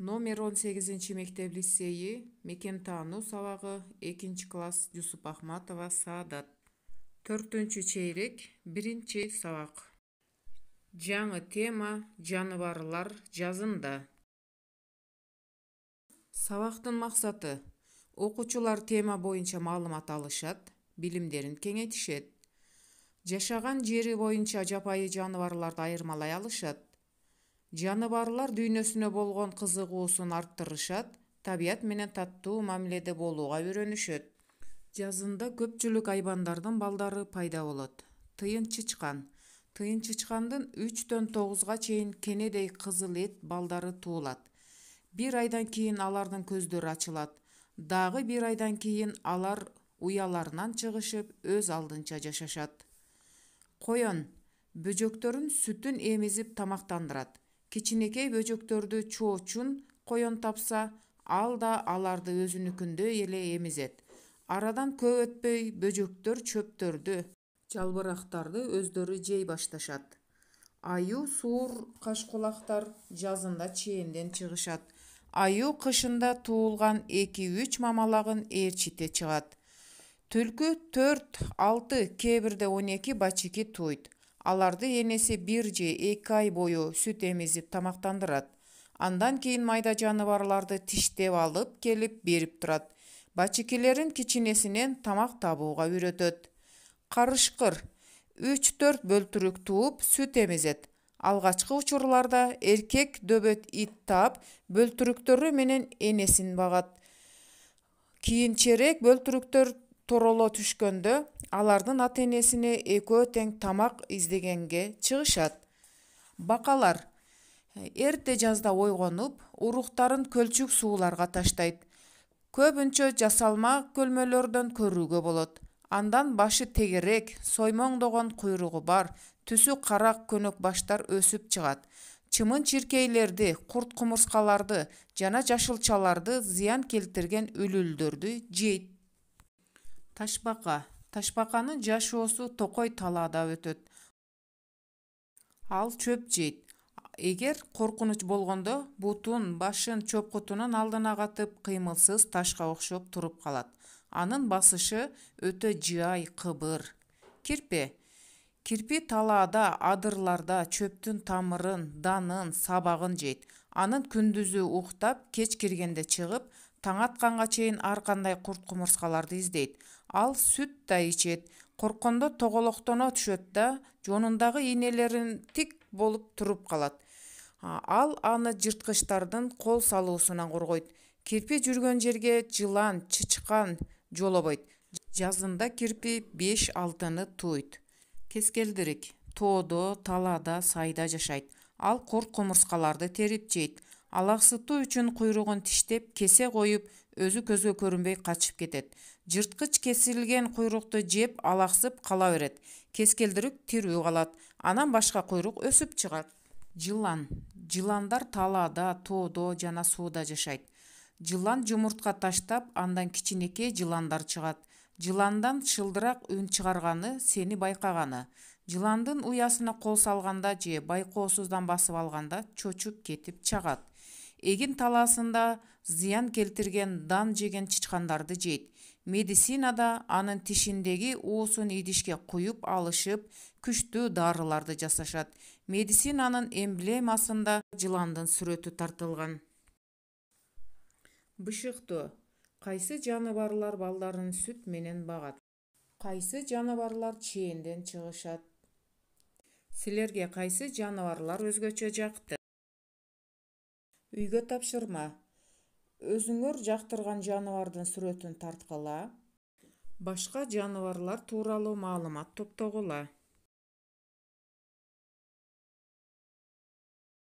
Номер 18 мектеп лицейи, мекен таануу сабагы, 2 класс, Жусуп Ахматова, Саадат. 4 чейрек, 1 сабак. Жаңы тема жаныбарлар жазында. Сабактын максаты: окуучулар тема боюнча маалымат алышат, билимдерин кеңейтишет. Жашаган жери боюнча жапайы жаныбарларды айырмалай алышат. Жаныбарлар дүйнөсүнө болгон кызыгуусун арттырышат, табият менен таттуу мамиледе болууга үйрөнүшөт. Жазында көпчүлүк айбандардын балдары пайда болот. Тыйын чычкан. Тыйын чычкандын 3-төн 9-га чейин кенедей кызыл эт балдары туулат. 1 айдан кийин алардын көздөрү ачылат. Дагы 1 айдан кийин алар уяларынан чыгышып, өз алдынча жашашат. Коен бөжөктөрүн сүтүн эмизип тамактандырат. Кичинекей бөжөктөрдү чоочун коен тапса, ал да аларды өзүнүкүндөй эле эмизет. Арадан көп өтпөй бөжөктөр чөптөрдү, жалбырактарды өздөрү жей башташат. Аюу, суур, кашкулактар жазында чээнден чыгышат. Аюу кышында туулган 2-3 мамалагын ээрчите чыгат. Түлкү 4-6, кээ бирде 12 бачки тууйт. Аларды энеси 1 же 2 ай бою сүт эмизип тамактандырат. Андан кийин майда жаныбарларды тиштеп алып келип берип турат. Бачкилерин кичинесинен тамак табууга үйрөтөт. Карышкыр 3-4 бөлтүрүк тууп сүт эмизет. Алгачкы учурларда эркек дөбөт ит таап, бөлтүрүктөрү менен энесин багат. Кийинчерээк бөлтүрүктөр тороло түшкөндө, алардын ата-энесине экөө тең тамак издегенге чыгышат. Бакалар эрте жазда ойгонуп, уруктарын көлчүк сууларга таштайт. Көбүнчө жасалма көлмөлөрдөн көрүүгө болот. Андан башы тегерек, соймоңдогон куйругу бар, түсү кара көнөк баштар өсүп чыгат. Чымын-чиркейлерди, курт-кумурскаларды жана жашылчаларды зыян келтирген үлүлдөрдү жейт. Ташбака. Ташбаканын жашоосу токой талаада өтөт. Ал чөп жейт. Эгер коркунуч болгондо, бутун, башын чөп-кутунун алдына катып, кыймылсыз ташка окшоп туруп калат. Анын басышы өтө жай, кыбыр. Кирпе. Кирпи талаада, адырларда чөптүн тамырын, данын, сабагын жейт. Анын күндүзү уктап, кеч киргенде чыгып, таң атканга чейин ар кандай курт-кумурскаларды издейт. Ал сүт да ичет. Корккондо тоголоктоно түшөт да, жонундагы ийнелерин тик болуп туруп калат. Ал аны жырткычтардын кол салуусунан коргойт. Кирпи жүргөн жерге жылан, чычкан жолобойт. Жазында кирпи 5-6-ны тууйт. Кескелдирик. Тоодо, талаада, сайда жашайт. Ал курт-кумурскаларды терип жейт. Алаксытуу үчүн куйругун тиштеп, кесе коюп, өзү көзгө көрүнбөй качып кетет. Жырткыч кесилген куйрукту жеп, алаксып кала берет. Кескелдирик тирүү калат. Анан башка куйрук өсүп чыгат. Жылан. Жыландар талаада, тоодо жана сууда жашайт. Жылан жумуртка таштап, андан кичинекей жыландар чыгат. Жыландан шылдырак үн чыгарганы сени байкаганы. Жыландын уясына кол салганда же байкоосуздан басып алганда чочуп кетип чагат. Эгин талаасында зыян келтирген дан жеген чычкандарды жейт. Медицинада анын тишиндеги уусун идишке куюп алышып, күчтүү дарыларды жасашат. Медицинанын эмблемасында жыландын сүрөтү тартылган. Бышыктоо. Кайсы жаныбарлар балдарын сүт менен багат? Кайсы жаныбарлар чээнден чыгышат? Силерге кайсы жаныбарлар өзгөчө жакты? Үйгө тапшырма. Өзүңөр жактырган жаныбардын сүрөтүн тарткыла. Башка жаныбарлар тууралуу маалымат топтогула.